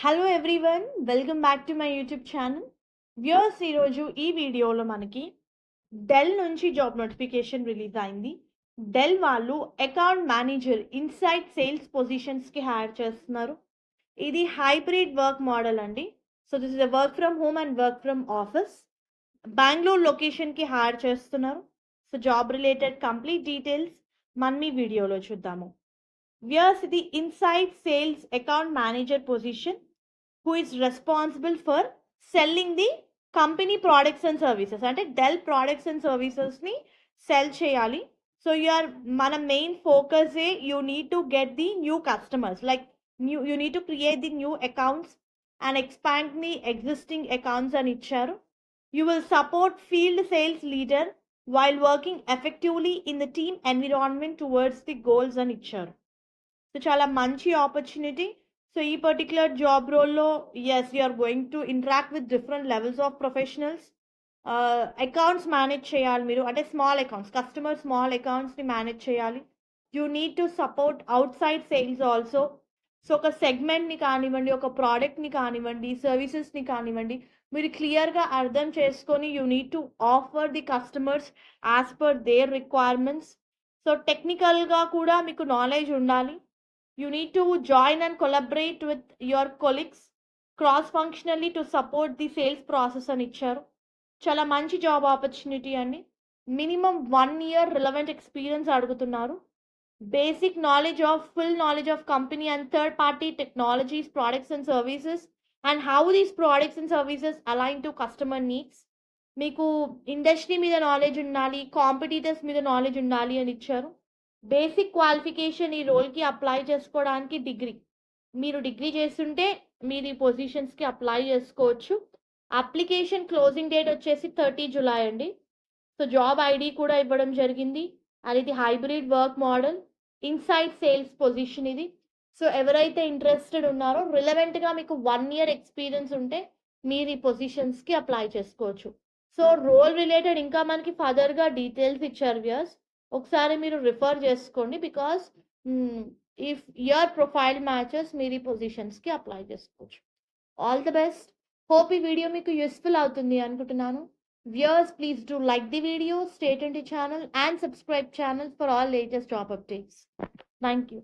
Hello everyone, welcome back to my YouTube channel. Viewers, ఈరోజు ఈ వీడియోలో మనకి డెల్ నుంచి జాబ్ నోటిఫికేషన్ రిలీజ్ అయింది. డెల్ వాళ్ళు అకౌంట్ మేనేజర్ ఇన్సైడ్ సేల్స్ పొజిషన్స్కి హైర్ చేస్తున్నారు. ఇది హైబ్రిడ్ వర్క్ మోడల్ అండి. So this is work from home and work from office. Bengaluru లొకేషన్కి హైర్ చేస్తున్నారు. So job related complete details మనం ఈ వీడియోలో చూద్దాము. వ్యూయర్స్, ఇది inside sales account manager position who is responsible for selling the company products and services. అంటే Dell products and services ని sell చేయాలి. సో మన main focus you need to get the new customers, like you need to create the new accounts and expand the existing accounts అని ఇచ్చారు. You will support field sales leader while working effectively in the team environment towards the goals అని ఇచ్చారు. So చాలా మంచి opportunity. So ఈ particular job రోల్లో as you are going to interact with different levels of professionals. Accounts manage చేయాలి మీరు, అంటే small accounts, customer small అకౌంట్స్ని మేనేజ్ చేయాలి. You need to support outside sales also. So ఒక సెగ్మెంట్ని కానివ్వండి, ఒక ప్రోడక్ట్ని కానివ్వండి, సర్వీసెస్ని కానివ్వండి, మీరు క్లియర్గా అర్థం చేసుకొని you need to offer the customers as per their requirements. So టెక్నికల్గా కూడా మీకు నాలెడ్జ్ ఉండాలి. You need to join and collaborate with your colleagues cross-functionally to support the sales process అని ఇచ్చారు. చాలా మంచి జాబ్ ఆపర్చునిటీ అండి. మినిమం 1 year రిలవెంట్ ఎక్స్పీరియన్స్ అడుగుతున్నారు. Basic knowledge of full knowledge of company and third party technologies, products and services and how these products and services align to customer needs. మీకు industry మీద knowledge ఉండాలి, competitors మీద knowledge ఉండాలి అని ఇచ్చారు. Basic qualification ఈ రోల్కి అప్లై చేసుకోవడానికి డిగ్రీ, మీరు డిగ్రీ చేస్తుంటే మీరు ఈ పొజిషన్స్కి అప్లై చేసుకోవచ్చు. అప్లికేషన్ క్లోజింగ్ డేట్ వచ్చేసి 30 జూలై అండి. సో జాబ్ ఐడి కూడా ఇవ్వడం జరిగింది. అండ్ ఇది hybrid work model, inside sales position ఇది. సో ఎవరైతే ఇంట్రెస్టెడ్ ఉన్నారో రిలవెంట్గా మీకు 1 year ఎక్స్పీరియన్స్ ఉంటే మీరు ఈ పొజిషన్స్కి అప్లై చేసుకోవచ్చు. సో రోల్ రిలేటెడ్ ఇంకా మనకి ఫర్దర్గా డీటెయిల్స్ ఇచ్చారు వ్యూయర్స్, ఒకసారి మీరు రిఫర్ చేసుకోండి. Because if your profile matches మీరు ఈ పొజిషన్స్కి అప్లై చేసుకోవచ్చు. All the best. హోప్ ఈ వీడియో మీకు యూస్ఫుల్ అవుతుంది అనుకుంటున్నాను. Viewers, please do like the video, stay tuned to channel and subscribe channel for all latest job updates. Thank you.